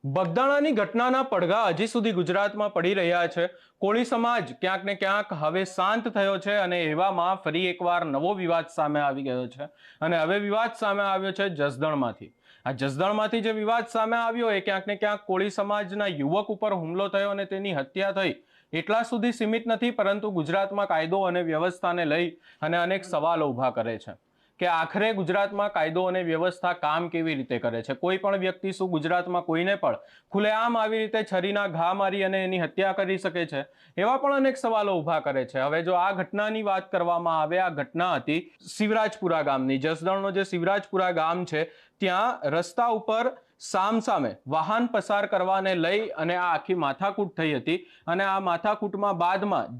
બગદાણાની ઘટનાના પડઘા હજી સુધી ગુજરાતમાં પડી રહ્યા છે। કોળી સમાજ ક્યાંક ને ક્યાંક હવે શાંત થયો છે અને એવામાં ફરી એકવાર નવો વિવાદ સામે આવી ગયો છે અને હવે વિવાદ સામે આવ્યો છે જસદણમાંથી। આ જસદણમાંથી જે વિવાદ સામે આવ્યો એ ક્યાંક ને ક્યાંક કોળી સમાજના યુવક ઉપર હુમલો થયો અને તેની હત્યા થઈ એટલા સુધી સીમિત નથી, પરંતુ ગુજરાતમાં કાયદો અને વ્યવસ્થાને લઈ અને અનેક સવાલો ઊભા કરે છે કે આખરે ગુજરાતમાં કાયદો અને વ્યવસ્થા કામ કેવી રીતે કરે છે। કોઈ પણ વ્યક્તિ શું ગુજરાતમાં કોઈને પણ ખુલ્લેઆમ આવી રીતે છરીના ઘા મારી અને એની હત્યા કરી શકે છે? એવા પણ અનેક સવાલો ઊભા કરે છે। હવે જો આ ઘટનાની વાત કરવામાં આવે, આ ઘટના હતી શિવરાજપુરા ગામની। જસદણનો જે શિવરાજપુરા ગામ છે ત્યાં રસ્તા ઉપર સામસામે વાહન પસાર કરવાને લઈ અને આ આખી માથાકૂટ થઈ હતી અને આ માથાકૂટમાં બાદમાં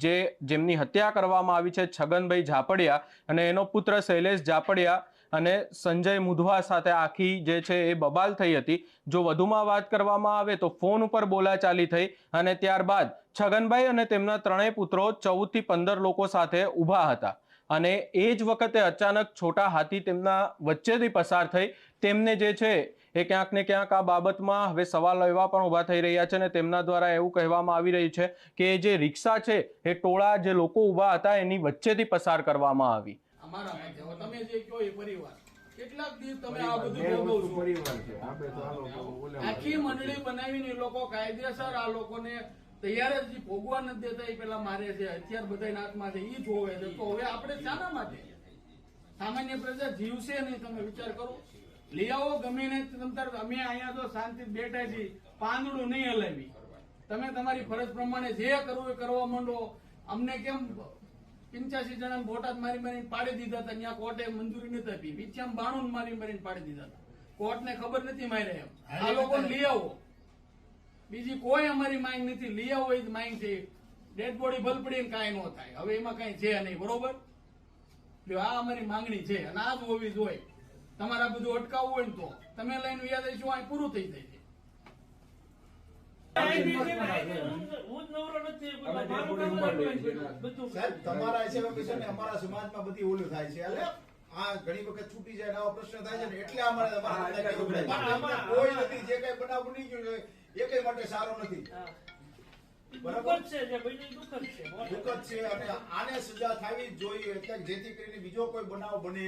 જેમની હત્યા કરવામાં આવી છે છગનભાઈ ઝાપડિયા અને એનો પુત્ર શૈલેષ ઝાપડિયા અને સંજય મુધવા સાથે આખી જે છે એ બબાલ થઈ હતી। જો વધુમાં વાત કરવામાં આવે તો ફોન ઉપર બોલાચાલી થઈ અને ત્યારબાદ છગનભાઈ અને તેમના ત્રણેય પુત્રો 14 થી 15 લોકો સાથે ઊભા હતા અને એ જ વખતે અચાનક છોટા હાથી તેમના વચ્ચેથી પસાર થઈ તેમને જે છે એ ક્યાંક ને ક્યાંક આ બાબતમાં હવે સવાલો એવા પણ ઊભા થઈ રહ્યા છે અને તેમના દ્વારા એવું કહેવામાં આવી રહ્યું છે કે જે રિક્ષા છે એ ટોળા જે લોકો ઊભા હતા એની વચ્ચેથી પસાર કરવામાં આવી। અમારા માટે તમે જે કહો એ પરિવાર કેટલાક દિવસ તમે આ બધું ભોગવો છો। પરિવાર છે આપણે તો આ લોકો આખી મંડળી બનાવીને એ લોકો કાયદેસર આ લોકોને તૈયાર જ ભોગવા નથી દેતા, એ પેલા મારે છે, હથિયાર બધાના હાથમાં છે, ઈ જોવે છે। તો હવે આપણે શાના માટે સામાન્ય પ્રજા જીવશે નહીં? તમે વિચાર કરો, લઈ આવો ગમે ને અમે અહીંયા તો શાંતિ બેઠા છીએ, પાંદડું નહીં હલાવી, તમે તમારી ફરજ પ્રમાણે જે કરવું એ કરવા માંડો। અમને કેમ 85 જણા બોટાદ મારી મારીને પાડી દીધા હતા, ત્યાં કોર્ટે મંજૂરી નથી આપી, વિછામ 92 મારી મારીને પાડી દીધા હતા, કોર્ટને ખબર નથી માર્યા એમ। આ લોકો લઈ આવો, બીજી કોઈ અમારી માંગ નથી, લઈ આવો એ જ માંગ છે। ડેડ બોડી ભલપડીને કાંઈ ન થાય, હવે એમાં કાંઈ છે નહીં, બરોબર? આ અમારી માંગણી છે અને આ જ હોવી જોઈએ। તમારે બધું અટકાવવું હોય ને તો તમે લઈને વ્યાજ શું અહીં પૂરું થઈ જાય છે। તમારા છે અમારા સમાજમાં બધી ઓલું થાય છે એટલે આ ઘણી વખત છૂટી જાય આવા પ્રશ્ન થાય છે ને એટલે અમારે કોઈ નથી, જે કઈ બનાવ બની ગયું છે એ કઈ માટે સારો નથી, બરાબર દુઃખદ છે અને આને સજા થવી જ જોઈએ એટલે જેથી કરીને બીજો કોઈ બનાવ બને